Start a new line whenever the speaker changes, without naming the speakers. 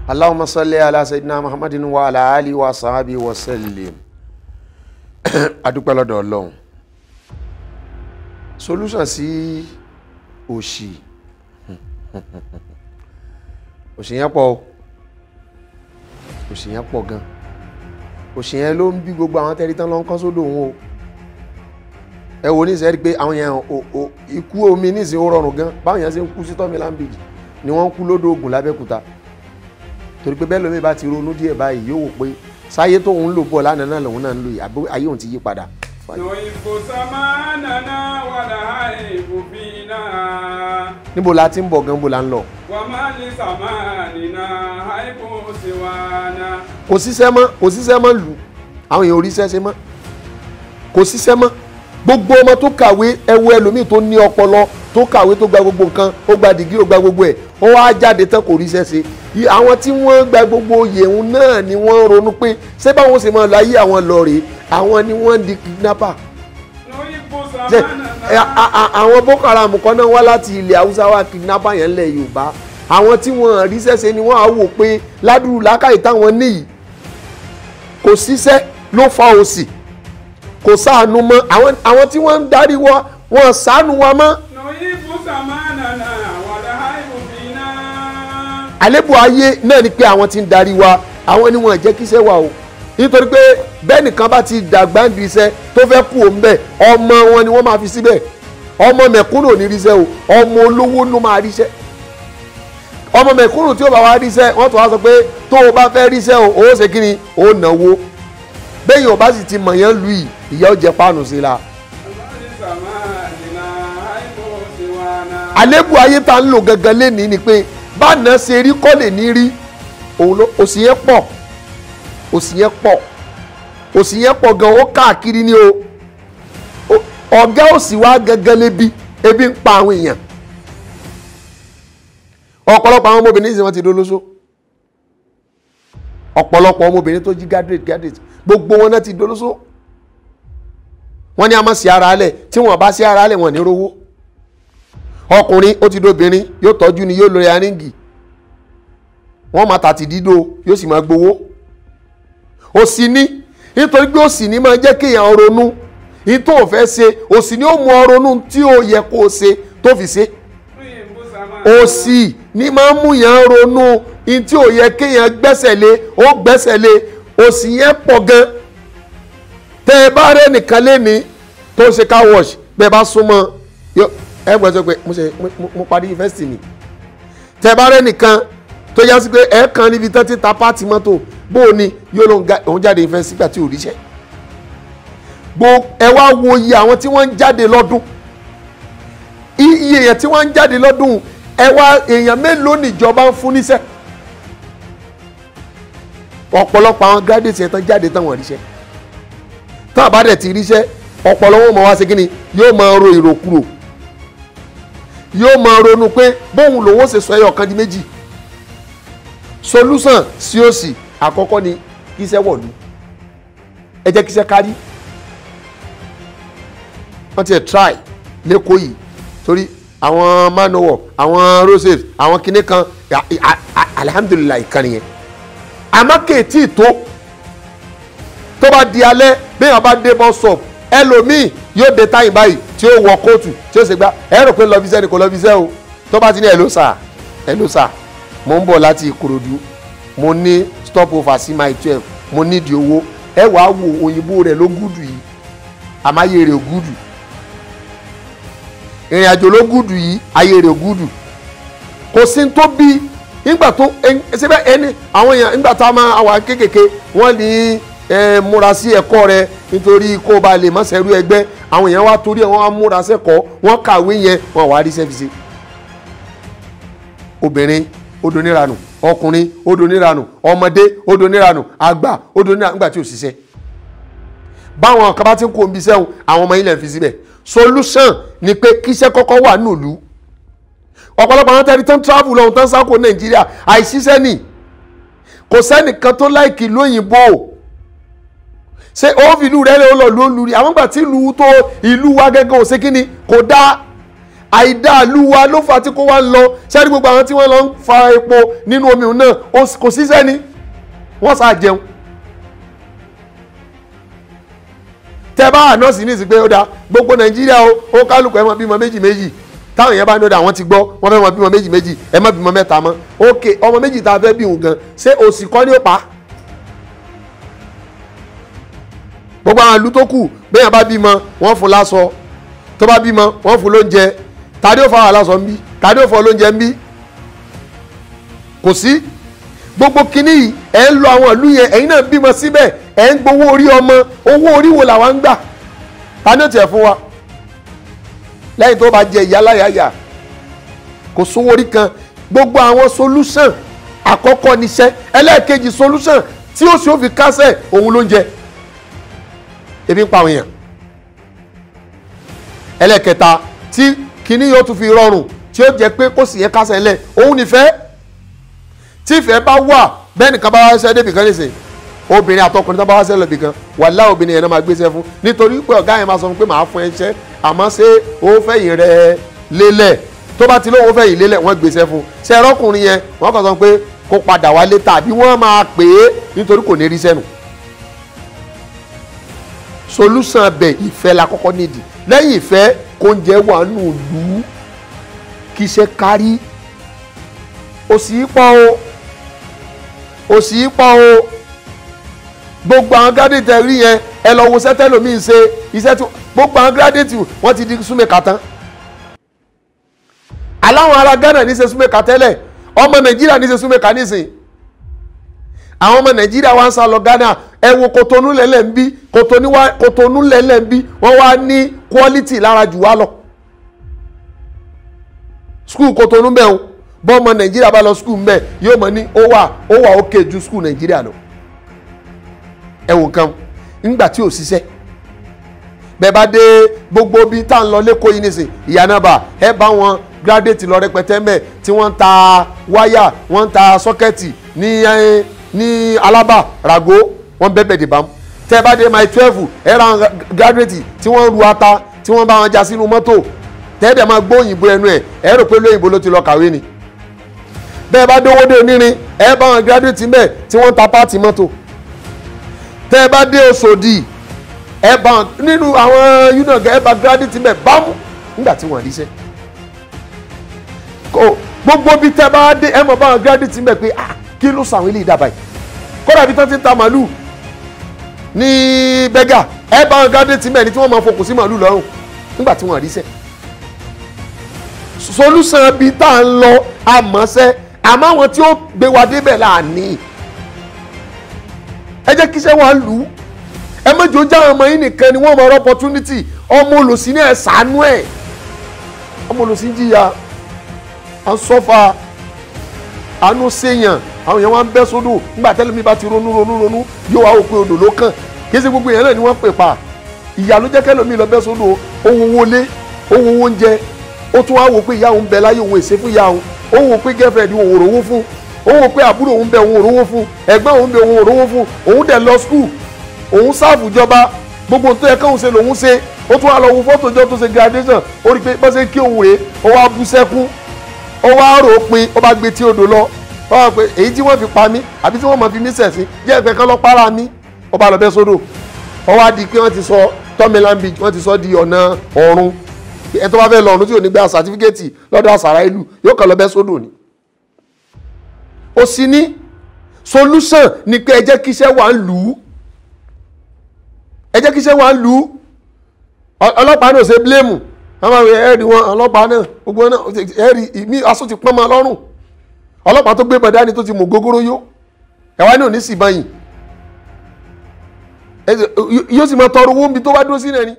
Allahumma salli ala sayyidina Muhammadin wa ala alihi wa sahbihi wa sallim. Adúpẹ́ lọ́dọ̀ Ọlọ́run. Solution sí òṣì. Òṣì yẹn pọ̀. Òṣì yẹn pọ̀ gan. Òṣì yẹn ló ń bí gbogbo àwọn tẹ́rí tán lọ ń kán sódò wọn o. Ẹ wo ní sẹ́rí pé àwọn yẹn ikú omi nísìnyí ó rọrùn gan. Báwọn yẹn ṣe ń kú sí Tọ́mílán Bridge ni wọ́n ń kú lódò Ògùn l'Abẹ́òkúta. Torí pé bẹ́ẹ̀ lómi bá ti ronú díẹ̀ báyìí yóò wò pé sáyé tó ń lò bọ̀ lánàá náà lòun náà ń lò yìí àbí ayé òun ti yí padà. Níbo la ti ń bọ̀ gan, bó la ń lọ. Kò síṣẹ́ mọ́, kò síṣẹ́ mọ́ lù àwọn èèyàn oríṣẹ́ ṣe mọ́, kò síṣẹ́ mọ́. Gbogbo ọmọ tó kàwé ẹwọ ẹlòmíì tó ní ọpọlọ tó kàwé tó gba gbogbo nǹkan ó gba dìgírì ó gba gbogbo ẹ̀ ó wá jáde tán kò ríṣẹ́ ṣe. Àwọn tí wọ́n gba gbogbo yẹ̀hún náà ni wọ́n ronú pé ṣé báwọn ṣe máa láyé àwọn lọ rèé, àwọn ni wọ́n di kidnapper. Àwọn Boko Haram kan náà wá láti ilẹ̀ Haúsá wá kidnapper yẹn lẹ̀ Yorùbá. Àwọn tí wọ́n ríṣẹ́ ṣe ni wọ́n á wò pé ládùúgbò lákàyè táwọn níyì kò síṣẹ́ ló fa òṣì kò ṣàánú mọ́ àwọn tí wọ́n ń darí wọ́n ṣàánú wa mọ́. Àlébù ayé náà ni pé àwọn tí ń darí wa àwọn ni wọ́n jẹ́ kíṣẹ́ wà o, nítorí pé bẹ́ẹ̀ nìkan bá ti dàgbà ń di iṣẹ́ tó fẹ́ kú òun bẹ́ẹ̀ ọmọ wọn ni wọ́n máa fi síbẹ̀. Ọmọ mẹ̀kúnnù ò ní ríṣẹ́ o, ọmọ olówó ló máa ríṣẹ́. Ọmọ mẹ̀kúnnù tí ó bá wá ríṣẹ́ wọ́n tó wá sọ pé tó o bá fẹ́ ríṣẹ́ o ó ṣe kí ni ó náwó. Bẹ́yìn ọba sì ti mọ̀yán lu yìí ìyá ọjẹ́ páànù sí la. Àlébù ayé tá ń lò gangan lénìí ni pé báná ṣe rí kọ́ lè ní rí òsì yẹn pọ̀, òsì yẹn pọ̀, òsì yẹn pọ̀ gan ó káàkiri ni o. Ọ̀gá òsì wá gangan lébi ebi ń pa àwọn èèyàn. Ọ̀pọ̀lọpọ̀ àwọn ọmọbìnrin sì wọ́n ti dolóso. Ọ̀pọ̀lọpọ̀ ọmọbìnrin tó jí graduate gbogbo wọn náà ti dolóso. Wọ́n ní a máa ṣe ara alẹ̀ tí wọ́n bá ṣe ara alẹ̀ wọ́n ní rówó. Ọkùnrin ó ti dobìnrin yóò tọ́jú ni yóò lórí aríngì wọ́n máa tàti dídó yóò sì máa gbowó. Òsì ní nítorí pé òsì ní máa jẹ́ kéèyàn ronú ní tó fẹ́ ṣe, òsì ní ó mú ọ ronú tí ó yẹ kó o ṣe tó fi ṣe. Òsì ní máa mú yàn ronú ní tí ó yẹ kéèyàn gbẹ́sẹ̀ lé ó gbẹ́sẹ̀ lé. Òsì yẹn pọ̀ gan. Tẹ́ ẹ bá rẹ́ nìkan léni tó ṣe car wash bẹ́ẹ̀ bá súnmọ́ ẹ gbọ́dọ̀ sọ pé mo parí yunifásitì mi. Tẹ́ ẹ bá rẹ́ nìkan tó yá sí pé ẹ kan níbi tán ti ta pàtì mọ́tò bó o ní yóò lóun jáde yunifásitì gbà tí ò ríṣẹ́. Ẹ wá wo iye àwọn tí wọ́n ń jáde lọ́dún, iye èèyàn tí wọ́n ń jáde lọ́dún, ẹ wá èèyàn mélòó níjọba ń fún níṣẹ́. Ọ̀pọ̀lọpọ̀ àwọn graduate yẹn tán jáde tán wọ́n ríṣẹ́. Tán àbá dẹ̀ ti ríṣẹ́ ọpọlọ wọn mọ̀ wá sí kíni yóò máa ro ìròkúrò, yóò máa ronú pé bóun lòwó ṣe sọ ẹyọ kan di méjì. Solution sí òsì àkọ́kọ́ ni kíṣẹ́ wọ̀lú, ẹ jẹ́ kíṣẹ́ kárí. Wọ́n ti ẹ̀ try lẹ́kọ̀ọ́ yìí torí àwọn manowar àwọn roses àwọn kinní kan alihamdulilayi kan nìyẹn. Àmọ́ kéètì tó bá di alẹ́ béèyàn bá dé bus stop ẹlòmíì yóò dé táyìn báyìí tí ó wọ kóòtù tí ó ṣe gbá ẹ rò pé lọ́bíṣẹ́ ni kò lọ́bíṣẹ́ o. Tó bá ti ní hello sir mo ń bọ̀ láti Ìkòròdú mo ní stop over sí my 12 mo nídìí owó ẹ wàá wo òyìnbó rẹ̀ ló gúdù yìí àmáyé rẹ̀ gúdù, ìrìn àjò ló gúdù yìí ayé rẹ̀ gúdù. Kò sí tó bí nígbà tó ṣe ẹni àwọn èèyàn nígbà tá a máa wà kéékèèké wọ́n ní múra sí ẹ̀kọ́ rẹ nítorí kó o bá lè má ṣẹrú ẹgbẹ́. Àwọn èèyàn wá torí ẹ̀ wọ́n á múra sẹ́kọ̀ọ́ wọ́n kàwé yẹn wọ́n wá rí sẹ́fìsì. Obìnrin ó doníranù, ọkùnrin ó doníranù, ọmọdé ó doníranù, àgbà ó doníranù nígbà tí ò ṣiṣẹ́. Báwọn kan bá ti ń kó omi sẹ́hùn àwọn ọmọ ilẹ̀ fi síbẹ̀. Solution ni pé kíṣẹ́ kọ́kọ́ wà nílùú. Ọ̀pọ̀lọpọ̀ àwọn tẹ́lẹ̀ tán travel lọ́hùn tán sáko Nàìjíríà àìsíṣẹ́ nì. Kò sẹ́nìkan tó láìkì lóyìnbó. Ṣé ó fi ìlú rẹ̀ lè lọ lórí àwọn gbà tí ìlú wa gẹ́gẹ́ ò ṣe kíni kò dá. àìdáàlú wa ló fà tí kò wá lọ sẹ́ni gbogbo àwọn tí wọ́n lọ ń fa epo nínú omi náà kò sí sẹ́ni wọ́n sá jẹun. tẹ́ bá ànọ́ọ̀sì ní ìsìn pé ó da gbogbo Nàìjíríà ó kálukú ẹ máa bímọ méjì méjì táwọn èèyàn bá ní ó da àwọn ti gbọ́ wọ́n fẹ́ máa bímọ méjì méjì ẹ má bímọ mẹ́ta mọ́ ókè ọmọ méjì tá a fẹ́ bí òun gan ṣé òsì kọ́ ní ó pa. gbogbo àwọn ìlú tó kù bẹ́ẹ̀ bá bímọ wọ́n fún láṣọ tó bá bímọ wọ́n fún lóúnjẹ tàdé ò fáwọn aláṣọ ń bí tàdé ò fọ lóúnjẹ ń bí kò sí. gbogbo kínní yìí ẹ̀ ń lo àwọn ìlú yẹn ẹ̀yin náà bímọ síbẹ̀ ẹ̀ ń gbowó orí ọmọ owó orí wo làwa ń gbà ta ni ó tiẹ̀ fún wa lẹ́yìn tó bá jẹ ìyá láyàyà kò sówó orí kan. gbogbo àwọn solution àkọ́kọ́ níṣẹ́ ẹlẹ́ẹ̀kejì solution tí ó sì ó fi kásẹ̀ òun ló ń jẹ ebi ń pa àwọn èèyàn. ẹlẹ́ẹ̀kẹta tí kínní yóò tún fi rọrùn tí ó jẹ́ pé kó sì yẹ kásẹ̀ lẹ̀ òun nífẹ̀ẹ́ tí ìfẹ́ bá wà bẹ́ẹ̀ nìkan bá wá ṣẹ́ débì kan nìsín obìnrin àtọkùnrin tó bá wá ṣẹ́ lọ bì kan wàláhì obìnrin yẹn náà máa gbéṣẹ́ fún nítorí pé ọ̀gá yẹn máa sọ fún pé màá fún ẹ ṣẹ́ àmọ́ ṣé ó fẹ̀yìn rẹ̀ lélẹ̀ tó bá ti lóun ó fẹ̀yìn lélẹ̀ wọ́n gbéṣẹ́ fún ṣe ẹrọ́kùnrin yẹn wọ́n kàn sọ pé kó padà wálé tàbí wọ́n máa pè é nítorí kò ní rí sẹ́nu. solution bẹ̀ ìfẹ́ la kọ́kọ́ nídìí lẹ́yìn ìfẹ́ kó ń jẹ́ wà nù lù kí iṣẹ́ kárí òsì pọ̀ o gbogbo àwọn gírádẹ́tì rí yẹn ẹ lọ wo sẹ́tẹ́lòmíì ṣe iṣẹ́ tí gbogbo àwọn gírádẹ́tì wọ́n ti di súnmẹ́ka tán aláwọn ará Ghana ní ṣe súnmẹ́ka tẹ́lẹ̀ ọmọ Nàìjíríà ní ṣe súnmẹ́ka nísìn àwọn ọmọ Nàìjíríà wá ń sá lọ Ghana ẹ wo Kòtónú lẹ́lẹ̀ ń bí Kòtónú lẹ́lẹ̀ ń bí wọ́n wá ní quality lára jù wá lọ skul Kòtónú bẹ́ẹ̀ o bọ́ ọmọ Nàìjíríà bá lọ skul mbẹ́ yóò mọ̀ ní ó wà ókè ju skul Nàìjíríà lọ ẹ wò kan nígbà tí ò ṣiṣẹ́ bẹ́ẹ̀ bá dé gbogbo bíi tá à ń lọ lẹ́kọ̀ọ́ yìí nìsín ìyànàbà ẹ bá wọn gírádẹ́tì lọ rẹpẹtẹ mẹ́ tí wọ́n ń ta wáyà wọ́n ń ta sọ́kẹ́tì ní Alábà Ràgó wọ́n bẹ́ẹ̀ dè bámu tẹ́ ẹ bá dé my 12 ẹ ra gírádẹ́tì tí wọ́n ru ata tí wọ́n bá wọn já sínú mọ́tò tẹ́ ẹ dẹ̀ máa gbọ́ òyìnbó ẹnu ẹ̀ ẹ rò pé lóyìnbó ló ti lọ kàwé ni bẹ́ẹ̀ bá dówó dé onírin ẹ bá wọn gírádẹ́tì mẹ́ tí wọ́n ń ta pààtì mọ́tò tẹ́ ẹ bá dé Òṣòdì ẹ bá nínú àwọn union ẹ bá gírádẹ́tì mẹ́ bámú nígbà tí wọ́n ríṣẹ́ gbogbo bí tẹ́ bá dé ẹ mọ̀ bá wọn gírádẹ́tì mẹ́ pé kí ló sàwọn ilé ìdàbà yìí kódà bí tán ti ń ta màálù ní bẹ́gà ẹ bá wọn gírádẹ́tì mẹ́ ni tí wọ́n máa fokùn sí màálù lọ́rùn nígbà tí wọ́n ríṣẹ́ solution bíi tá à ń lọ àmọ́ṣẹ́ àmọ́ àwọn tí ó gbé wa débẹ̀ láàní ẹ jẹ́ kí iṣẹ́ wa lù ú ẹ mẹ́jọ jáwọn ọmọ yín nìkan ni wọ́n mọ ọ̀rọ̀ opportunity ọmọ olùsí ní ẹ̀ sànú ẹ̀ ọmọ olùsí jìyà à ń sọ́fà àánú séèyàn àwọn èèyàn wá ń bẹ́ sódò nígbà tẹ́lẹ̀ mi bá ti ronú yóò wá òpin odò ló kàn kí ṣe gbogbo èèyàn náà ni wọ́n pè pa ìyá ló jẹ́ kẹ́lẹ́ mi lọ bẹ́ sódò owó wọlé owó oúnjẹ ó tún wá wò pé ìyá òun bẹ láyé òun èsè fún ìyá òun ó wò pé girlfriend òun ò rówó fún ó wò pé àbúrò òun bẹ òun ò rówó fún ẹ̀gbọ́n òun bẹ òun ò rówó fún òun dẹ̀ lọ school òun sáàfù jọba gbogbo tó yẹ káwọn ṣe lòun ṣe ó tún wá lọ wo fọ́tò jọ tó ṣe graduation ó rí i pé bọ́ ṣe kí òun rèé ó wá bú sẹ́kún ó wá rò ó pin ó bá gbé tí odò lọ ó wá pé èyí tí wọ́n fi pa mí àbí tí wọ́n máa fi mí sẹ̀sìn jẹ́ ìpẹ́ kan lọ para mí ó bá lọ bẹ́ sódò ó wá di pé wọ́n ti sọ Tọ́mìlán Beach wọ́n ti sọ di ọ̀nà ọ̀run ẹ tó bá fẹ́ lọ ọ̀run tí ò ní gba sàtífíkẹ́tì lọ́dọ̀ àṣàrà ìlú yóò kàn lọ bẹ́ sódò ni. ó sì ní solution ni pé ẹ jẹ́ kí iṣẹ́ wà ń lù ú ẹ jẹ́ kí iṣẹ́ wà ń lù ú ọlọ́pàá náà ṣe blame àwọn ẹ̀rí wọn ọlọ́pàá náà gbogbo náà ẹ̀rí mi aṣọ ti pọ́n mọ́ lọ́rùn ọlọ́pàá tó gbé bọ̀dá ni tó ti mú gógóró yó ẹ̀wá ní òní sì báyìí yóò sì máa tọrọ owó níbi tó bá dúró sí náà ni.